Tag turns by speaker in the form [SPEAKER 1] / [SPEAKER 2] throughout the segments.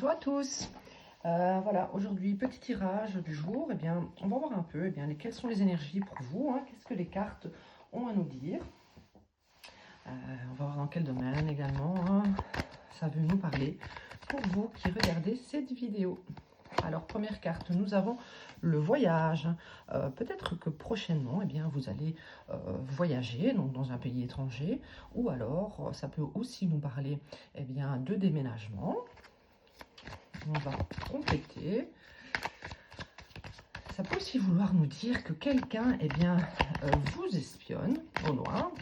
[SPEAKER 1] Bonjour à tous. Voilà, aujourd'hui, petit tirage du jour. Eh bien, on va voir un peu quelles sont les énergies pour vous. Qu'est-ce que les cartes ont à nous dire. On va voir dans quel domaine également ça veut nous parler pour vous qui regardez cette vidéo. Alors, première carte, nous avons le voyage. Peut-être que prochainement, vous allez voyager donc dans un pays étranger, ou alors ça peut aussi nous parler de déménagement. On va compléter. Ça peut aussi vouloir nous dire que quelqu'un vous espionne au loin.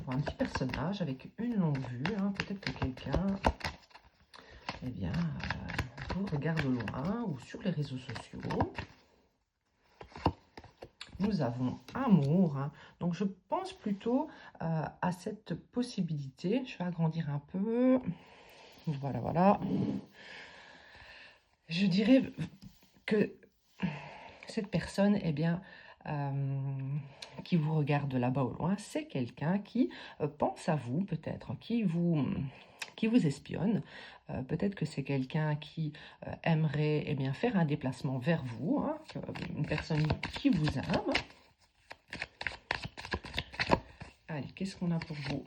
[SPEAKER 1] On voit un petit personnage avec une longue vue. Peut-être que quelqu'un vous regarde au loin ou sur les réseaux sociaux. Nous avons amour. Donc je pense plutôt à cette possibilité. Je vais agrandir un peu. Voilà. Je dirais que cette personne, qui vous regarde là-bas au loin, c'est quelqu'un qui pense à vous, peut-être, qui vous espionne. Peut-être que c'est quelqu'un qui aimerait faire un déplacement vers vous, une personne qui vous aime. Allez, qu'est-ce qu'on a pour vous?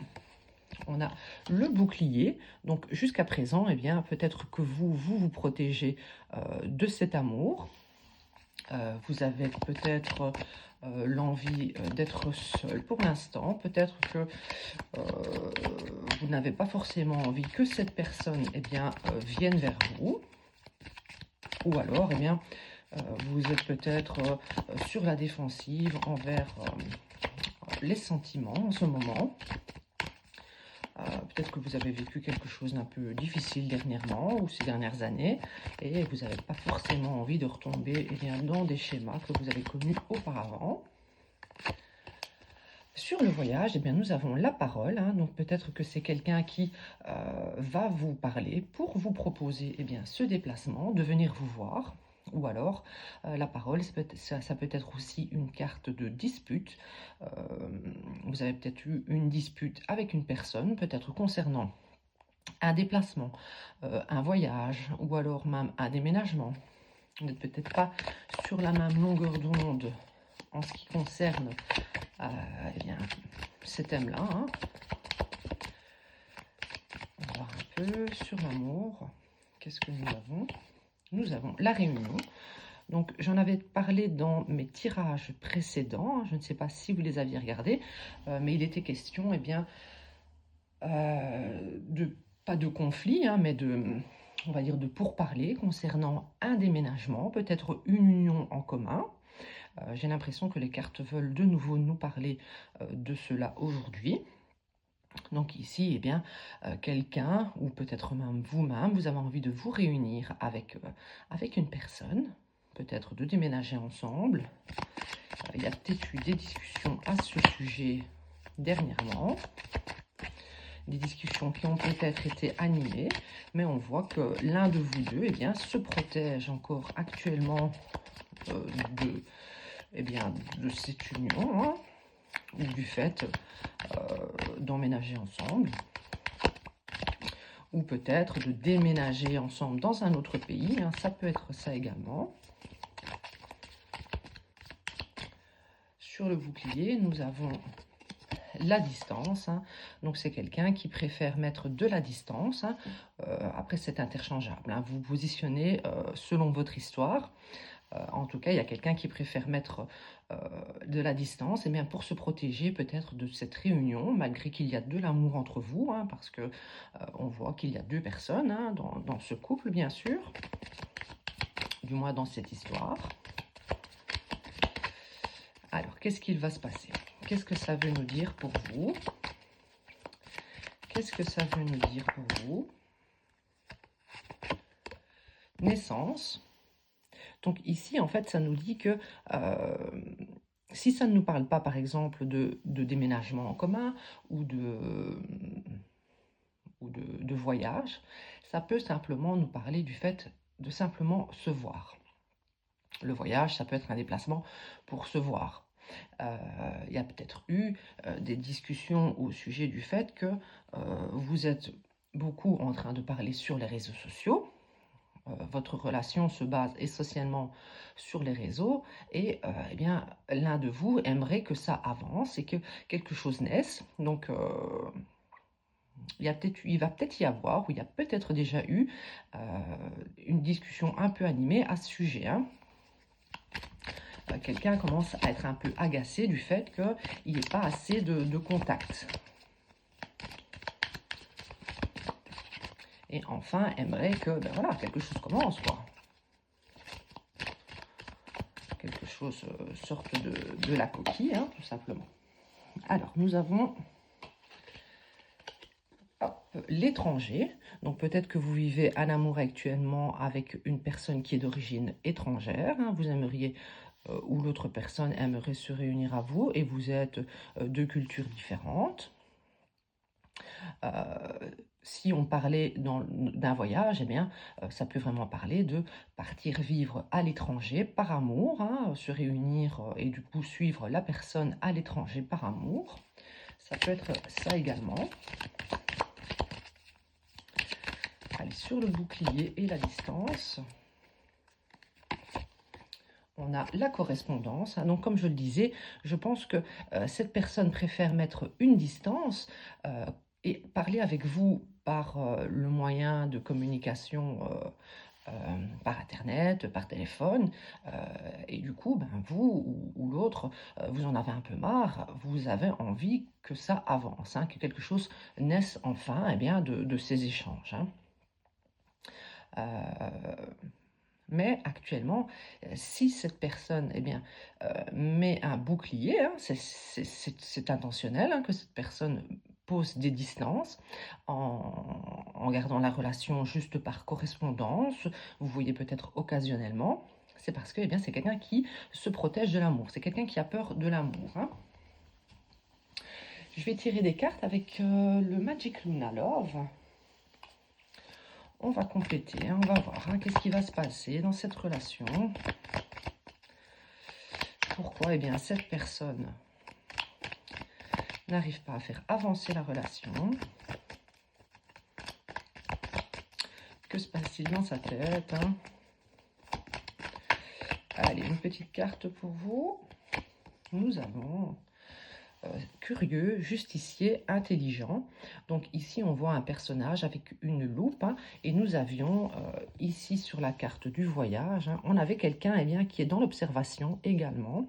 [SPEAKER 1] On a le bouclier. Donc, jusqu'à présent, peut-être que vous protégez de cet amour. Vous avez peut-être l'envie d'être seul pour l'instant. Peut-être que vous n'avez pas forcément envie que cette personne vienne vers vous. Ou alors, vous êtes peut-être sur la défensive envers les sentiments en ce moment. Peut-être que vous avez vécu quelque chose d'un peu difficile dernièrement ou ces dernières années et vous n'avez pas forcément envie de retomber dans des schémas que vous avez connus auparavant. Sur le voyage, nous avons la parole. Donc peut-être que c'est quelqu'un qui va vous parler pour vous proposer ce déplacement, de venir vous voir. Ou alors, la parole, ça peut être aussi une carte de dispute. Vous avez peut-être eu une dispute avec une personne, peut-être concernant un déplacement, un voyage, ou alors même un déménagement. Vous n'êtes peut-être pas sur la même longueur d'onde en ce qui concerne ces thèmes-là. On va voir un peu sur l'amour. Qu'est-ce que nous avons? Nous avons la réunion. Donc, j'en avais parlé dans mes tirages précédents. Je ne sais pas si vous les aviez regardés, mais il était question, pas de conflit, mais on va dire de pourparlers concernant un déménagement, peut-être une union en commun. J'ai l'impression que les cartes veulent de nouveau nous parler de cela aujourd'hui. Donc ici, quelqu'un, ou peut-être même vous-même, vous avez envie de vous réunir avec une personne, peut-être de déménager ensemble. Il y a peut-être eu des discussions à ce sujet dernièrement, des discussions qui ont peut-être été animées, mais on voit que l'un de vous deux se protège encore actuellement de cette union, ou du fait d'emménager ensemble, ou peut-être de déménager ensemble dans un autre pays, ça peut être ça également. Sur le bouclier, nous avons la distance, donc c'est quelqu'un qui préfère mettre de la distance. Après, c'est interchangeable, vous positionnez selon votre histoire. En tout cas, il y a quelqu'un qui préfère mettre de la distance pour se protéger peut-être de cette réunion, malgré qu'il y a de l'amour entre vous, parce que on voit qu'il y a deux personnes dans ce couple, bien sûr, du moins dans cette histoire. Alors, qu'est-ce qu'il va se passer? Qu'est-ce que ça veut nous dire pour vous? Qu'est-ce que ça veut nous dire pour vous? Naissance. Donc ici, en fait, ça nous dit que si ça ne nous parle pas, par exemple, de déménagement en commun ou de voyage, ça peut simplement nous parler du fait de simplement se voir. Le voyage, ça peut être un déplacement pour se voir. Il y a peut-être eu des discussions au sujet du fait que vous êtes beaucoup en train de parler sur les réseaux sociaux. votre relation se base essentiellement sur les réseaux et eh bien, l'un de vous aimerait que ça avance et que quelque chose naisse. Donc, il va peut-être y avoir, ou il y a peut-être déjà eu, une discussion un peu animée à ce sujet, hein. Quelqu'un commence à être un peu agacé du fait qu'il n'y ait pas assez de contact. Et enfin, aimerait que, ben voilà, quelque chose commence, quoi. Quelque chose sorte de la coquille, hein, tout simplement. Alors, nous avons l'étranger. Donc, peut-être que vous vivez un amour actuellement avec une personne qui est d'origine étrangère, hein. Vous aimeriez, ou l'autre personne aimerait se réunir à vous, et vous êtes de cultures différentes. Si on parlait d'un voyage, eh bien, ça peut vraiment parler de partir vivre à l'étranger par amour, hein, se réunir et du coup suivre la personne à l'étranger par amour. Ça peut être ça également. Allez, sur le bouclier et la distance, on a la correspondance, hein. Donc, comme je le disais, je pense que cette personne préfère mettre une distance et parler avec vous par le moyen de communication par Internet, par téléphone. Et du coup, ben, vous ou l'autre, vous en avez un peu marre, vous avez envie que ça avance, hein, que quelque chose naisse enfin eh bien, de ces échanges, hein. Mais actuellement, si cette personne eh bien, met un bouclier, hein, c'est intentionnel, hein, que cette personne pose des distances en gardant la relation juste par correspondance, vous voyez peut-être occasionnellement, c'est parce que eh bien, c'est quelqu'un qui se protège de l'amour, c'est quelqu'un qui a peur de l'amour, hein. Je vais tirer des cartes avec le Magic Luna Love. On va compléter, hein, on va voir hein, qu'est-ce qui va se passer dans cette relation. Pourquoi? Eh bien, cette personne n'arrive pas à faire avancer la relation. Que se passe-t-il dans sa tête, hein? Allez, une petite carte pour vous. Nous avons curieux, justicier, intelligent. Donc ici, on voit un personnage avec une loupe, hein, et nous avions ici sur la carte du voyage, hein, on avait quelqu'un eh bien, qui est dans l'observation également.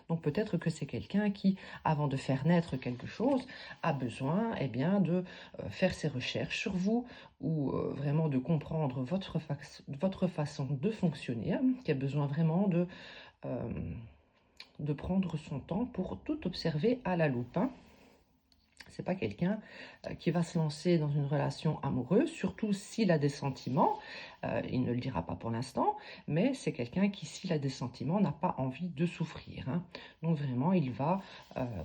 [SPEAKER 1] Donc peut-être que c'est quelqu'un qui, avant de faire naître quelque chose, a besoin eh bien, de faire ses recherches sur vous ou vraiment de comprendre votre façon de fonctionner, hein, qui a besoin vraiment de prendre son temps pour tout observer à la loupe, hein. C'est pas quelqu'un qui va se lancer dans une relation amoureuse, surtout s'il a des sentiments. Il ne le dira pas pour l'instant, mais c'est quelqu'un qui, s'il a des sentiments, n'a pas envie de souffrir, hein. Donc vraiment, il va,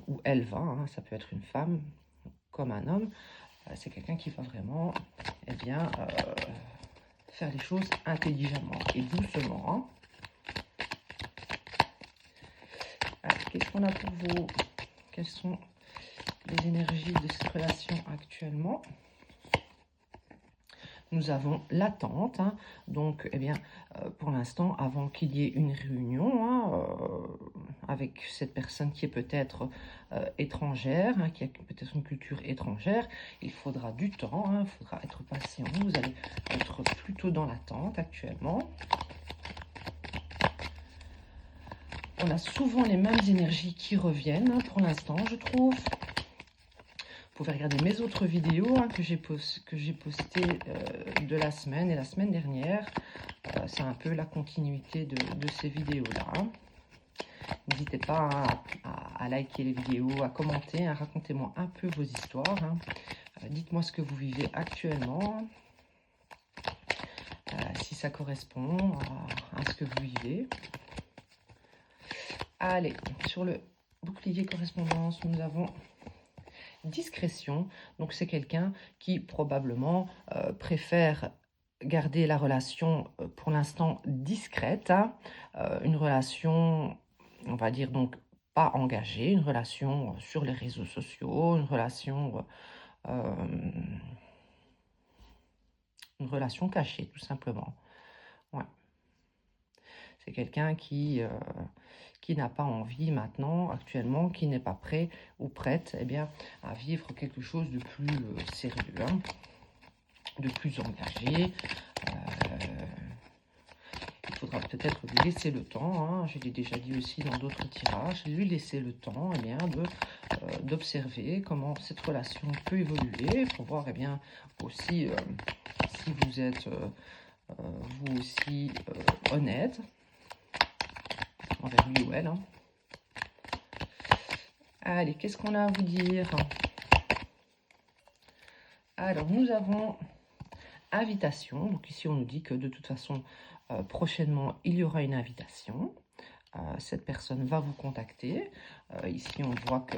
[SPEAKER 1] ou elle va, hein, ça peut être une femme comme un homme, c'est quelqu'un qui va vraiment eh bien, faire les choses intelligemment et doucement, hein. Qu'est-ce qu'on a pour vous? Quelles sont les énergies de cette relation actuellement? Nous avons l'attente, hein. Donc, eh bien, pour l'instant, avant qu'il y ait une réunion, hein, avec cette personne qui est peut-être étrangère, hein, qui a peut-être une culture étrangère, il faudra du temps, hein, il faudra être patient. Vous allez être plutôt dans l'attente actuellement. On a souvent les mêmes énergies qui reviennent, hein, pour l'instant, je trouve. Vous pouvez regarder mes autres vidéos hein, que j'ai postées de la semaine et la semaine dernière. C'est un peu la continuité de ces vidéos-là, hein. N'hésitez pas hein, à liker les vidéos, à commenter, hein, racontez-moi un peu vos histoires, hein. Dites-moi ce que vous vivez actuellement, si ça correspond à ce que vous vivez. Allez, sur le bouclier correspondance, nous avons discrétion. Donc c'est quelqu'un qui probablement préfère garder la relation pour l'instant discrète, hein. Une relation, on va dire donc pas engagée, une relation sur les réseaux sociaux, une relation Une relation cachée, tout simplement. Ouais. C'est quelqu'un qui n'a pas envie maintenant, actuellement, qui n'est pas prêt ou prête eh bien, à vivre quelque chose de plus sérieux, hein, de plus engagé. Il faudra peut-être lui laisser le temps, hein, je l'ai déjà dit aussi dans d'autres tirages, lui laisser le temps eh bien, d'observer comment cette relation peut évoluer, pour voir eh bien, aussi si vous êtes vous aussi honnête envers lui ou elle. Hein. Allez, qu'est-ce qu'on a à vous dire? Alors, nous avons invitation. Donc ici, on nous dit que de toute façon, prochainement, il y aura une invitation. Cette personne va vous contacter. Ici, on voit que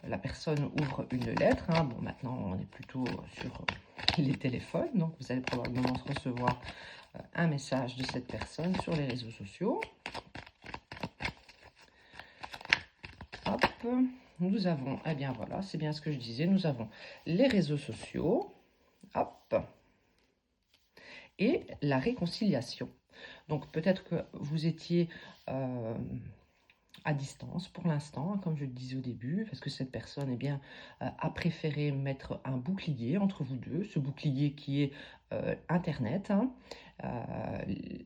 [SPEAKER 1] la personne ouvre une lettre. Hein. Bon, maintenant, on est plutôt sur les téléphones. Donc, vous allez probablement recevoir un message de cette personne sur les réseaux sociaux. Hop, nous avons, eh bien voilà, c'est bien ce que je disais, nous avons les réseaux sociaux. Hop. Et la réconciliation. Donc peut-être que vous étiez à distance pour l'instant, hein, comme je le disais au début, parce que cette personne eh bien, a préféré mettre un bouclier entre vous deux, ce bouclier qui est Internet, hein,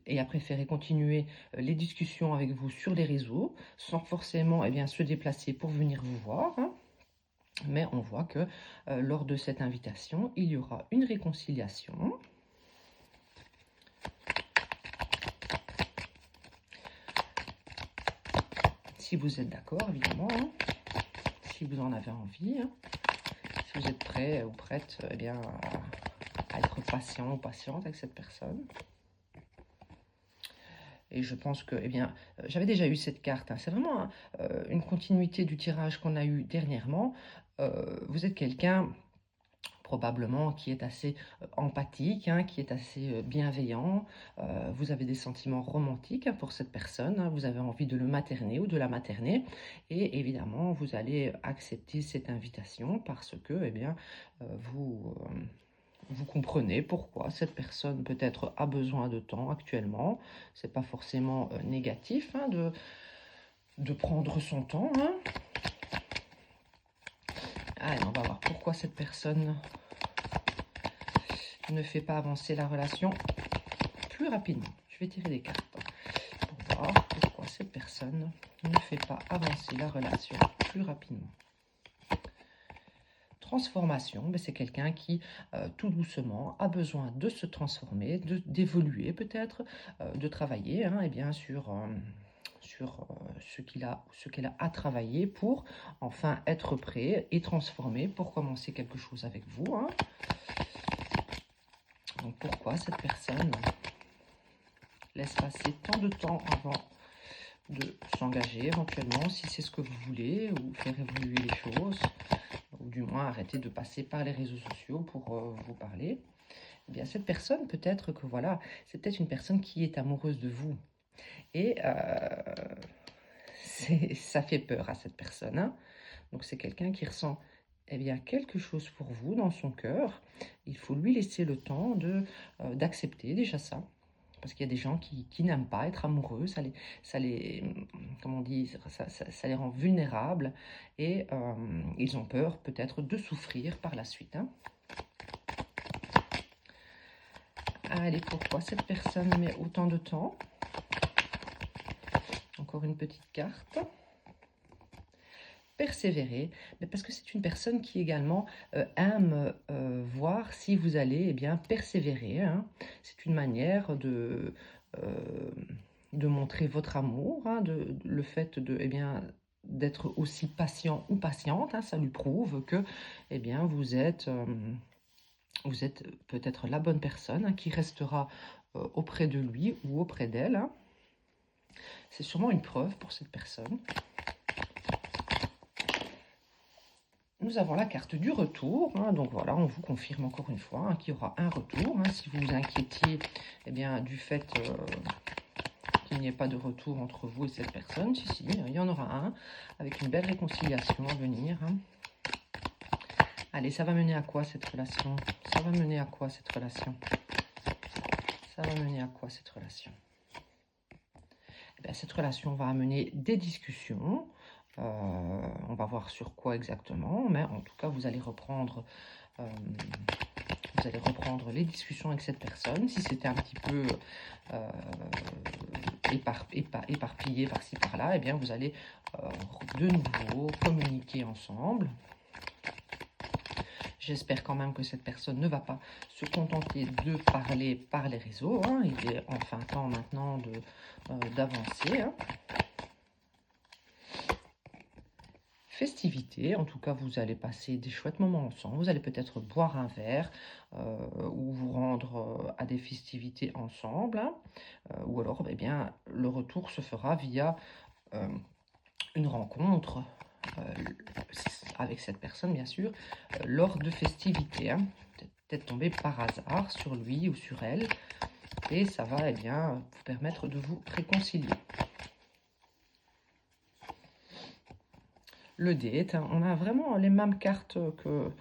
[SPEAKER 1] et a préféré continuer les discussions avec vous sur les réseaux, sans forcément eh bien, se déplacer pour venir vous voir. Hein. Mais on voit que lors de cette invitation, il y aura une réconciliation. Si vous êtes d'accord, évidemment, hein, si vous en avez envie, hein, si vous êtes prêt ou prête eh bien, à être patient ou patiente avec cette personne. Et je pense que, eh bien, j'avais déjà eu cette carte. Hein. C'est vraiment une continuité du tirage qu'on a eu dernièrement. Vous êtes quelqu'un probablement qui est assez empathique, hein, qui est assez bienveillant. Vous avez des sentiments romantiques hein, pour cette personne. Hein. Vous avez envie de le materner ou de la materner. Et évidemment, vous allez accepter cette invitation parce que, eh bien, vous comprenez pourquoi cette personne peut-être a besoin de temps actuellement. C'est pas forcément négatif hein, de prendre son temps. Hein. Allez, on va voir pourquoi cette personne ne fait pas avancer la relation plus rapidement. Je vais tirer des cartes pour voir pourquoi cette personne ne fait pas avancer la relation plus rapidement. Transformation, ben c'est quelqu'un qui, tout doucement, a besoin de se transformer, d'évoluer peut-être, de travailler hein, et bien sur ce qu'elle a à travailler pour enfin être prêt et transformé pour commencer quelque chose avec vous. Hein. Donc pourquoi cette personne laisse passer tant de temps avant de s'engager éventuellement, si c'est ce que vous voulez, ou faire évoluer les choses, ou du moins arrêter de passer par les réseaux sociaux pour vous parler. Eh bien, cette personne, peut-être que voilà, c'est peut-être une personne qui est amoureuse de vous. Et ça fait peur à cette personne. Hein. Donc, c'est quelqu'un qui ressent eh bien, quelque chose pour vous dans son cœur. Il faut lui laisser le temps d'accepter déjà ça. Parce qu'il y a des gens qui n'aiment pas être amoureux, comment on dit, ça les rend vulnérables et ils ont peur peut-être de souffrir par la suite. Hein. Allez, pourquoi cette personne met autant de temps? Encore une petite carte. Persévérer, mais parce que c'est une personne qui également aime voir si vous allez eh bien, persévérer. Hein. C'est une manière de montrer votre amour, hein, le fait de, eh bien, d'être aussi patient ou patiente. Hein, ça lui prouve que eh bien, vous êtes peut-être la bonne personne hein, qui restera auprès de lui ou auprès d'elle. Hein. C'est sûrement une preuve pour cette personne. Nous avons la carte du retour, hein, donc voilà, on vous confirme encore une fois hein, qu'il y aura un retour. Hein, si vous vous inquiétiez eh bien, du fait qu'il n'y ait pas de retour entre vous et cette personne, si, il y en aura un, avec une belle réconciliation à venir. Hein. Allez, ça va mener à quoi cette relation? Ça va mener à quoi cette relation? Ça va mener à quoi cette relation? Eh bien, cette relation va amener des discussions. On va voir sur quoi exactement, mais en tout cas, euh, vous allez reprendre les discussions avec cette personne. Si c'était un petit peu euh, éparpillé par-ci par-là, eh bien, vous allez de nouveau communiquer ensemble. J'espère quand même que cette personne ne va pas se contenter de parler par les réseaux. Hein. Il est enfin temps maintenant d'avancer. Hein. Festivité, en tout cas vous allez passer des chouettes moments ensemble, vous allez peut-être boire un verre ou vous rendre à des festivités ensemble, hein. Ou alors eh bien, le retour se fera via une rencontre euh, avec cette personne bien sûr lors de festivités, hein. Peut-être tomber par hasard sur lui ou sur elle et ça va eh bien, vous permettre de vous réconcilier. Le date, hein, on a vraiment les mêmes cartes que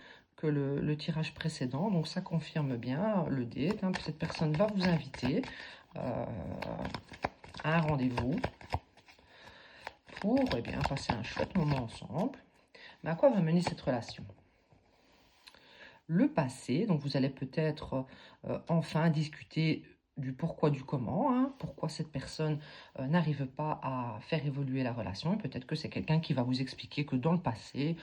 [SPEAKER 1] le tirage précédent, donc ça confirme bien le date. Hein, cette personne va vous inviter à un rendez-vous pour eh bien, passer un chouette moment ensemble. Mais à quoi va mener cette relation? Le passé, donc vous allez peut-être enfin discuter du pourquoi, du comment, hein, pourquoi cette personne n'arrive pas à faire évoluer la relation. Et peut-être que c'est quelqu'un qui va vous expliquer que dans le passé,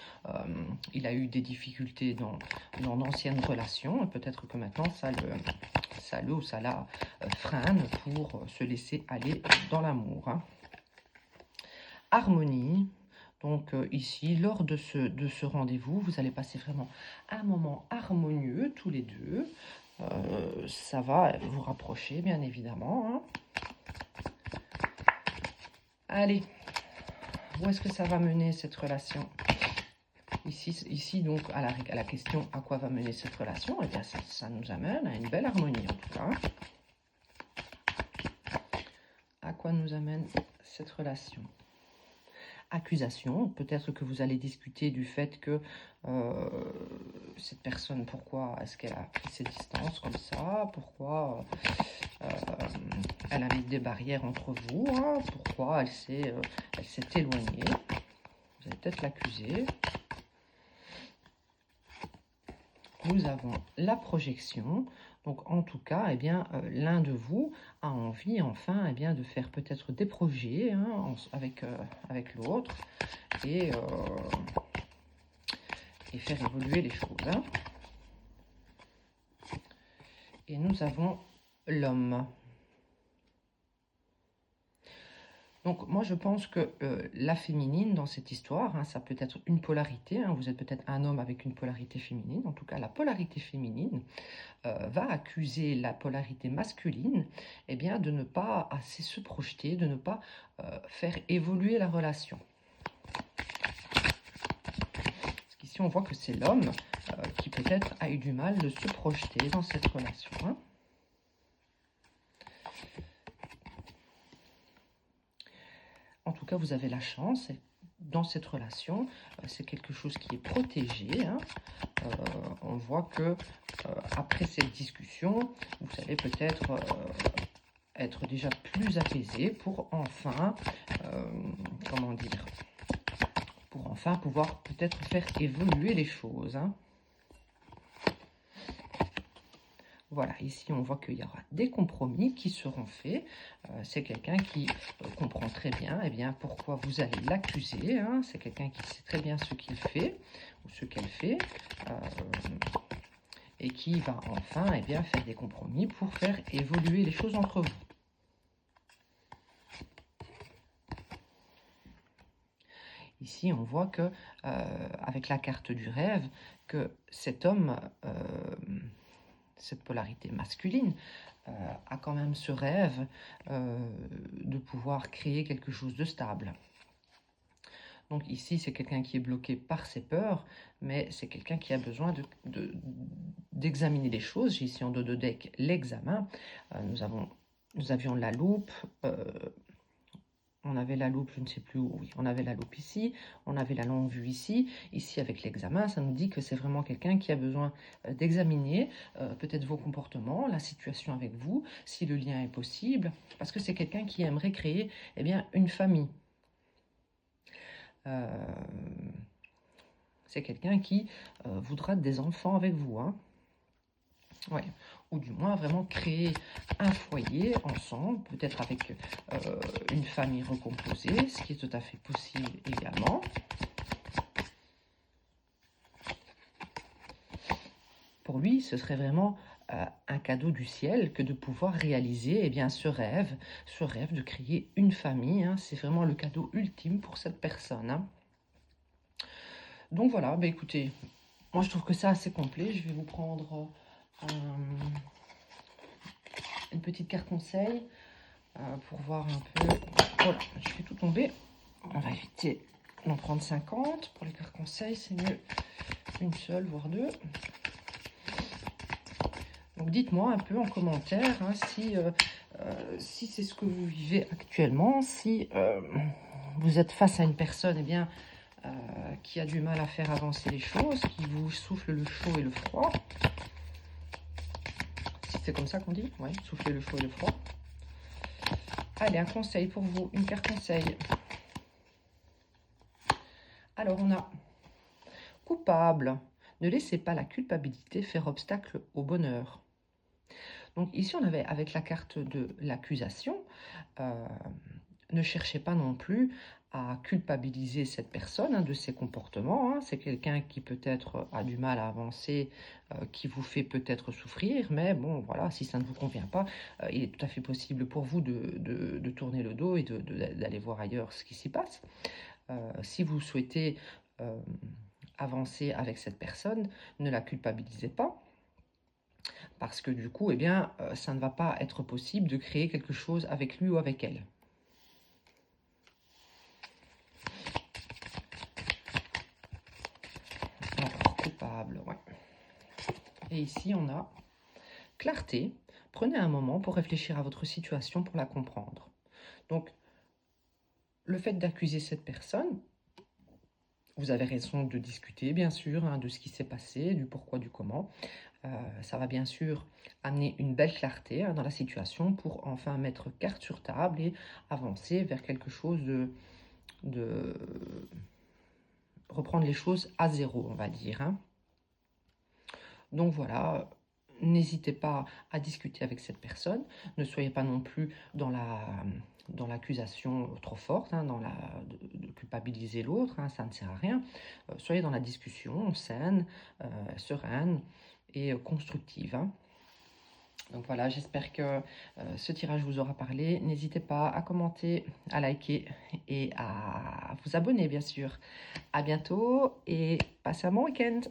[SPEAKER 1] il a eu des difficultés dans d'anciennes relations. Et peut-être que maintenant, ça la freine pour se laisser aller dans l'amour. Hein. Harmonie. Donc ici, lors de ce rendez-vous, vous allez passer vraiment un moment harmonieux tous les deux. Ça va vous rapprocher, bien évidemment. Hein. Allez, où est-ce que ça va mener cette relation? Ici donc, à la question à quoi va mener cette relation, eh bien, ça nous amène à une belle harmonie, en tout cas. À quoi nous amène cette relation? Accusation, peut-être que vous allez discuter du fait que cette personne, pourquoi est-ce qu'elle a pris ses distances comme ça, pourquoi elle a mis des barrières entre vous, hein, pourquoi elle s'est éloignée. Vous allez peut-être l'accuser. Nous avons la projection. Donc en tout cas, eh bien, l'un de vous a envie enfin eh bien, de faire peut-être des projets hein, avec l'autre et faire évoluer les choses. Hein. Et nous avons l'homme. Donc moi je pense que la féminine dans cette histoire, hein, ça peut être une polarité, hein, vous êtes peut-être un homme avec une polarité féminine, en tout cas la polarité féminine va accuser la polarité masculine eh bien, de ne pas assez se projeter, de ne pas faire évoluer la relation. Parce qu'ici on voit que c'est l'homme qui peut-être a eu du mal de se projeter dans cette relation. Hein. En tout cas, vous avez la chance, dans cette relation, c'est quelque chose qui est protégé. Hein. On voit que après cette discussion, vous allez peut-être être déjà plus apaisé pour enfin, comment dire, pour enfin pouvoir peut-être faire évoluer les choses. Hein. Voilà, ici on voit qu'il y aura des compromis qui seront faits. C'est quelqu'un qui comprend très bien, eh bien pourquoi vous allez l'accuser. Hein. C'est quelqu'un qui sait très bien ce qu'il fait ou ce qu'elle fait. Et qui va enfin eh bien, faire des compromis pour faire évoluer les choses entre vous. Ici, on voit que avec la carte du rêve, que cet homme, cette polarité masculine, a quand même ce rêve de pouvoir créer quelque chose de stable. Donc ici, c'est quelqu'un qui est bloqué par ses peurs, mais c'est quelqu'un qui a besoin d'examiner les choses. J'ai ici en dos de deck l'examen. Nous avions la loupe, On avait la loupe, je ne sais plus où, oui, on avait la loupe ici, on avait la longue vue ici. Ici, avec l'examen, ça nous dit que c'est vraiment quelqu'un qui a besoin d'examiner peut-être vos comportements, la situation avec vous, si le lien est possible, parce que c'est quelqu'un qui aimerait créer eh bien, une famille. C'est quelqu'un qui voudra des enfants avec vous, hein. Ouais. Ou du moins vraiment créer un foyer ensemble, peut-être avec une famille recomposée, ce qui est tout à fait possible également. Pour lui, ce serait vraiment un cadeau du ciel que de pouvoir réaliser eh bien, ce rêve de créer une famille, hein. C'est vraiment le cadeau ultime pour cette personne, hein. Donc voilà, bah écoutez, moi je trouve que c'est assez complet. Je vais vous prendre une petite carte conseil pour voir un peu. Voilà, je fais tout tomber. On va éviter d'en prendre 50. Pour les cartes conseils, c'est mieux une seule, voire deux. Donc dites-moi un peu en commentaire hein, si c'est ce que vous vivez actuellement, si vous êtes face à une personne eh bien, qui a du mal à faire avancer les choses, qui vous souffle le chaud et le froid. Si c'est comme ça qu'on dit, ouais, souffler le chaud et le froid. Allez, un conseil pour vous, une carte conseil. Alors on a coupable. Ne laissez pas la culpabilité faire obstacle au bonheur. Donc ici, on avait avec la carte de l'accusation, ne cherchez pas non plus à culpabiliser cette personne hein, de ses comportements. Hein. C'est quelqu'un qui peut-être a du mal à avancer, qui vous fait peut-être souffrir, mais bon, voilà, si ça ne vous convient pas, il est tout à fait possible pour vous de tourner le dos et d'aller voir ailleurs ce qui s'y passe. Si vous souhaitez avancer avec cette personne, ne la culpabilisez pas. Parce que du coup, eh bien, ça ne va pas être possible de créer quelque chose avec lui ou avec elle. Alors, coupable, ouais. Et ici, on a clarté. Prenez un moment pour réfléchir à votre situation, pour la comprendre. Donc, le fait d'accuser cette personne, vous avez raison de discuter, bien sûr, hein, de ce qui s'est passé, du pourquoi, du comment. Ça va bien sûr amener une belle clarté hein, dans la situation pour enfin mettre carte sur table et avancer vers quelque chose de reprendre les choses à zéro, on va dire. Hein. Donc voilà, n'hésitez pas à discuter avec cette personne. Ne soyez pas non plus dans l'accusation trop forte, hein, de culpabiliser l'autre, hein, ça ne sert à rien. Soyez dans la discussion saine, sereine et constructive. Hein. Donc voilà, j'espère que ce tirage vous aura parlé. N'hésitez pas à commenter, à liker et à vous abonner, bien sûr. À bientôt et passez un bon week-end.